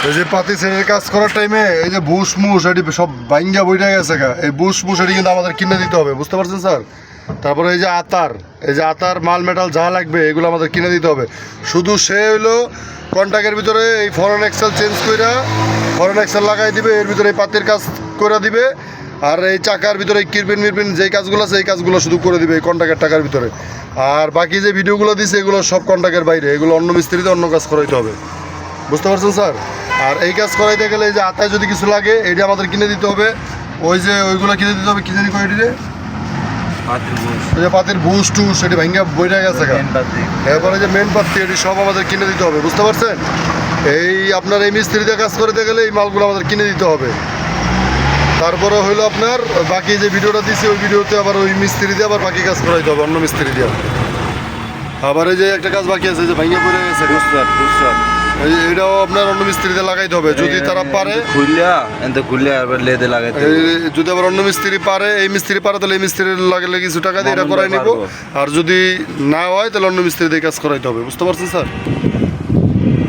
এই যে পাতি সেটের কাজ করার টাইমে এই যে বুশ মুশ এটি সব ভাঙ্গা বইটা গেছে গা, এই বুশ মুশ এটি কিন্তু আমাদের কিনে দিতে হবে, বুঝতে পারছেন স্যার? তারপরে এই যে আতার মাল মেটাল যা লাগবে এগুলো আমাদের কিনে দিতে হবে। শুধু সে হইলো কন্ট্যাক্টের ভিতরে এই ফরেন এক্সেল চেঞ্জ কইরা ফরেন এক্সেল লাগাই দিবে, এর ভিতরে এই পাতির কাজ করে দিবে, আর এই চাকার ভিতরে কিরপিন মিরপিন যেই কাজগুলো আছে এই কাজগুলো শুধু করে দিবে এই কন্ট্যাক্টের টাকার ভিতরে। আর বাকি যে ভিডিওগুলো দিছে এগুলো সব কন্ট্যাক্টের বাইরে, এগুলো অন্য মিস্ত্রিতে অন্য কাজ করাইতে হবে, বুঝতে পারছেন স্যার? আর এই কাজ করাইতে গেলে এই যে আতায় যদি কিছু লাগে এইটা আমাদের কিনে দিতে হবে, ওই যে ওইগুলো কিনে দিতে হবে, কি জানি কয় এটিতে ওই যে পাতির বুশ টুস সেটি ভাঙ্গা বইটা গেছে গা, এরপরে যে মেন পাতি এটি সব আমাদের কিনে দিতে হবে, বুঝতে পারছেন? এই আপনার এই মিস্ত্রিতে কাজ করতে গেলে এই মালগুলো আমাদের কিনে দিতে হবে। তারপরে হইলো আপনার বাকি যে ভিডিওটা দিছি ওই ভিডিওতে আবার ওই মিস্ত্রি দিয়ে আবার বাকি কাজ করাইতে হবে অন্য মিস্ত্রি দিয়ে। আবার এই যে একটা কাজ বাকি আছে যে ভাঙ্গা পড়ে গেছে, এটাও আপনার অন্য মিস্ত্রিতে লাগাইতে হবে যদি তারা পারে, যদি আবার অন্য মিস্ত্রি পারে, এই মিস্ত্রি পারে তাহলে এই মিস্ত্রির লাগলে কিছু টাকা দিয়ে এটা করাই নিব, আর যদি না হয় তাহলে অন্য মিস্ত্রি দিয়ে কাজ করাইতে হবে, বুঝতে পারছেন স্যার?